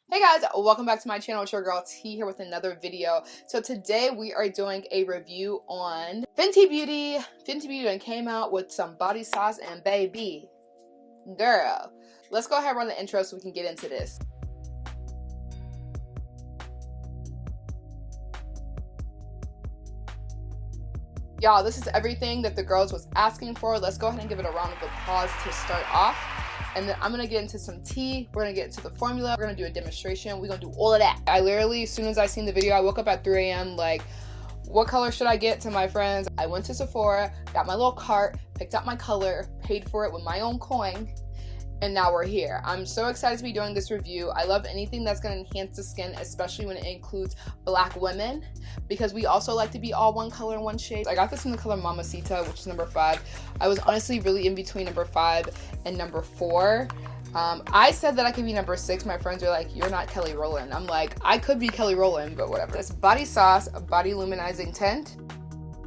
Hey guys, welcome back to my channel. It's your girl T here with another video. So today we are doing a review on Fenty Beauty. Fenty Beauty came out with some body sauce, and baby girl, let's go ahead and run the intro so we can get into this. Y'all, this is everything that the girls was asking for. Let's go ahead and give it a round of applause to start off. And then I'm gonna get into some tea. We're gonna get into the formula. We're gonna do a demonstration. We're gonna do all of that. I literally, as soon as I seen the video, I woke up at 3 a.m. like, what color should I get? To my friends. I went to Sephora, got my little cart, picked out my color, paid for it with my own coin, and now we're here. I'm so excited to be doing this review. I love anything that's gonna enhance the skin, especially when it includes black women, because we also like to be all one color and one shade. I got this in the color Mamacita, which is number 5. I was honestly really in between number 5 and number 4. I said that I could be number 6. My friends are like, you're not Kelly Rowland. I'm like, I could be Kelly Rowland, but whatever. This Body Sauce Body Luminizing Tint.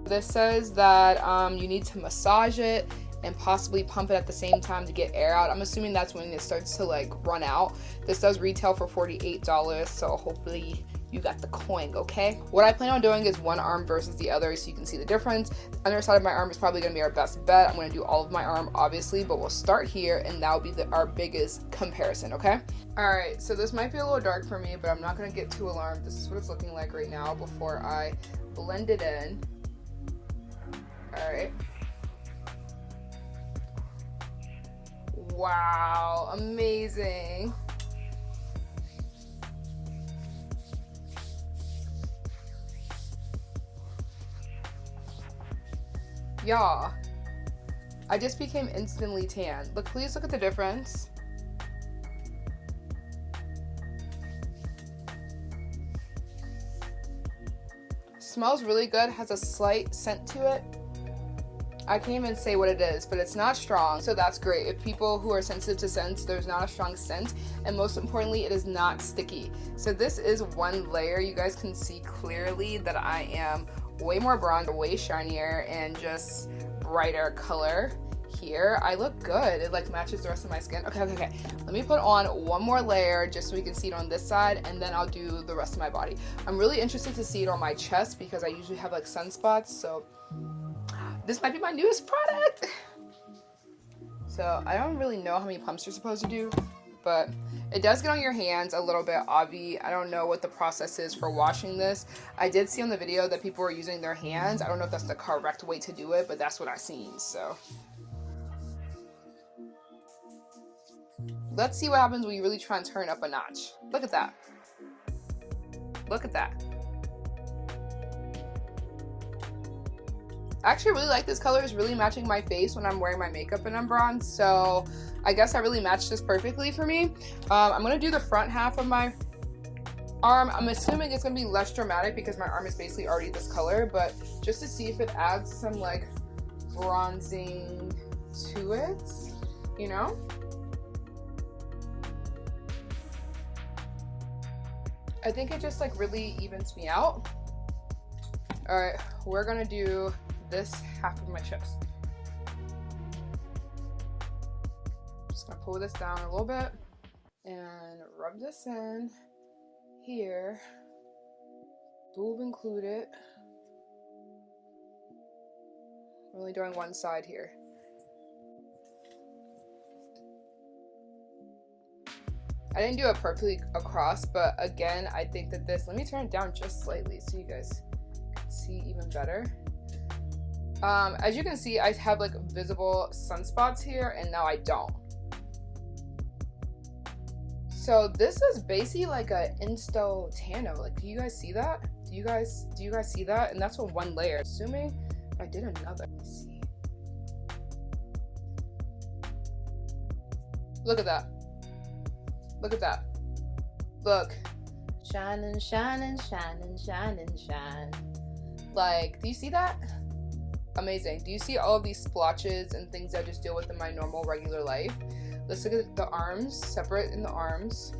This says that you need to massage it and possibly pump it at the same time to get air out. I'm assuming that's when it starts to like run out. This does retail for $48, so hopefully you got the coin, okay? What I plan on doing is one arm versus the other so you can see the difference. The underside of my arm is probably gonna be our best bet. I'm gonna do all of my arm, obviously, but we'll start here and that'll be our biggest comparison, okay? All right, so this might be a little dark for me, but I'm not gonna get too alarmed. This is what it's looking like right now before I blend it in. All right. Wow, amazing. Y'all, I just became instantly tan. Look, please look at the difference. Smells really good, has a slight scent to it. I can't even say what it is, but it's not strong, so that's great. If people who are sensitive to scents, there's not a strong scent, and most importantly, it is not sticky. So this is one layer. You guys can see clearly that I am way more bronze, way shinier, and just brighter color here. I look good. It like matches the rest of my skin. Okay. Let me put on one more layer just so we can see it on this side, and then I'll do the rest of my body. I'm really interested to see it on my chest because I usually have like sunspots, so this might be my newest product. So I don't really know how many pumps you're supposed to do, but it does get on your hands a little bit, obvi. I don't know what the process is for washing this. I did see on the video that people were using their hands. I don't know if that's the correct way to do it, but that's what I've seen, so. Let's see what happens when you really try and turn up a notch. Look at that. Look at that. I actually really like this color. It's really matching my face when I'm wearing my makeup and I'm bronze, so I guess I really matched this perfectly for me. I'm gonna do the front half of my arm. I'm assuming it's gonna be less dramatic because my arm is basically already this color, but just to see if it adds some like bronzing to it, you know? I think it just like really evens me out. All right, we're gonna do this half of my chest. Just gonna pull this down a little bit and rub this in here. Boob included. I'm only doing one side here. I didn't do it perfectly across, but again, I think that this, let me turn it down just slightly so you guys can see even better. As you can see, I have like visible sunspots here, and now I don't. So this is basically like a insto tanno. Like, do you guys see that? Do you guys see that? And that's on one layer. Assuming I did another. Let's see. Look at that. Look at that. Look. Shining, shining, shining, shining, shine. Like, do you see that? Amazing. Do you see all of these splotches and things I just deal with in my normal regular life? Let's look at the arms, separate in the arms.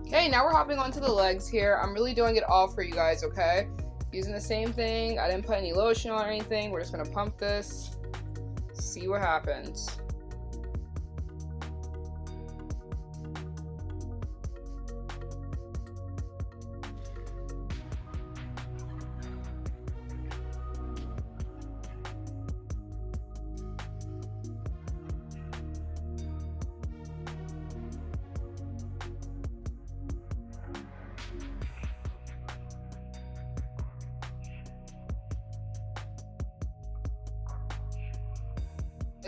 Okay, now we're hopping onto the legs here. I'm really doing it all for you guys, okay? Using the same thing. I didn't put any lotion on or anything. We're just gonna pump this. see what happens.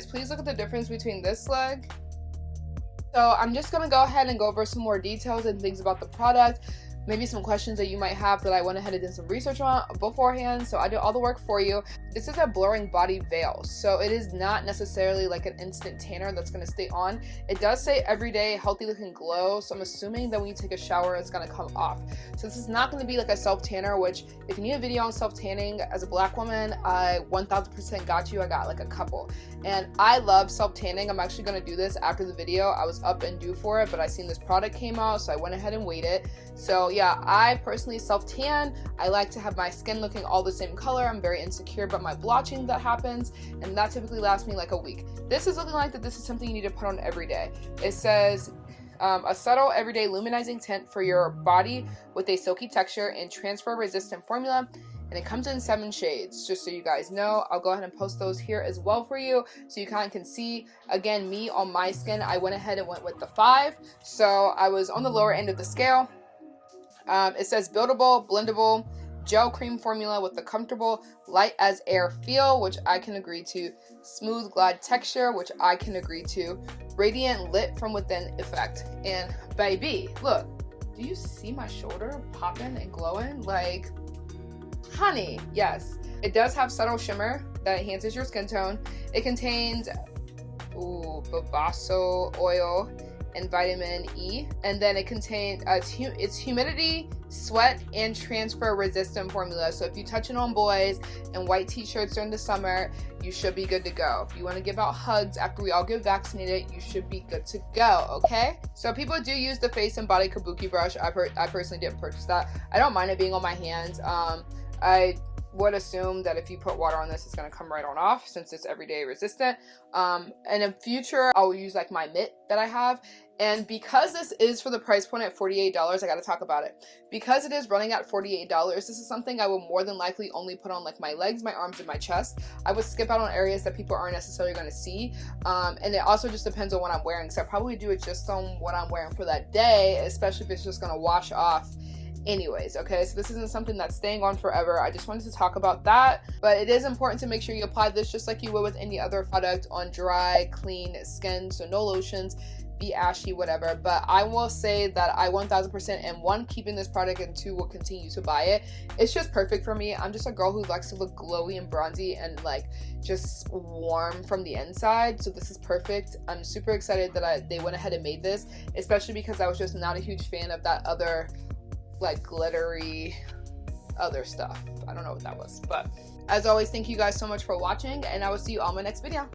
Please look at the difference between this leg. So I'm just gonna go ahead and go over some more details and things about the product, maybe some questions that you might have that I went ahead and did some research on beforehand, so I did all the work for you. This is a blurring body veil, so it is not necessarily like an instant tanner that's going to stay on. It does say everyday healthy looking glow, so I'm assuming that when you take a shower it's going to come off. So this is not going to be like a self tanner, which if you need a video on self tanning as a black woman, I 1000% got you. I got like a couple, and I love self tanning. I'm actually going to do this after the video. I was up and due for it, but I seen this product came out, so I went ahead and waited. So yeah, I personally self tan. I like to have my skin looking all the same color. I'm very insecure about my blotching that happens, and that typically lasts me like a week. This is looking like that this is something you need to put on every day. It says a subtle everyday luminizing tint for your body with a silky texture and transfer resistant formula, and it comes in 7 shades, just so you guys know. I'll go ahead and post those here as well for you so you kind of can see. Again, me on my skin, I went ahead and went with the 5, so I was on the lower end of the scale. It says buildable, blendable, gel cream formula with a comfortable light as air feel, which I can agree to, smooth glide texture, which I can agree to, radiant lit from within effect. And baby, look, do you see my shoulder popping and glowing? Like, honey, yes. It does have subtle shimmer that enhances your skin tone. It contains babaso oil and vitamin E, and then it contains it's humidity, sweat, and transfer resistant formula. So if you touch it on boys and white t-shirts during the summer, you should be good to go. If you want to give out hugs after we all get vaccinated, you should be good to go. Okay, so people do use the face and body kabuki brush. I personally didn't purchase that. I don't mind it being on my hands. I would assume that if you put water on this, it's going to come right on off since it's everyday resistant. And in future, I will use like my mitt that I have. And because this is for the price point at $48, I got to talk about it. Because it is running at $48, this is something I will more than likely only put on like my legs, my arms, and my chest. I would skip out on areas that people aren't necessarily going to see. And it also just depends on what I'm wearing. So I probably do it just on what I'm wearing for that day, especially if it's just going to wash off anyways. Okay, so this isn't something that's staying on forever. I just wanted to talk about that, but it is important to make sure you apply this just like you would with any other product on dry, clean skin. So no lotions, be ashy, whatever. But I will say that I 1000% am one, keeping this product, and 2, will continue to buy it. It's just perfect for me. I'm just a girl who likes to look glowy and bronzy and like just warm from the inside, so this is perfect. I'm super excited that they went ahead and made this, especially because I was just not a huge fan of that other like glittery other stuff. I don't know what that was, but as always, thank you guys so much for watching, and I will see you on my next video.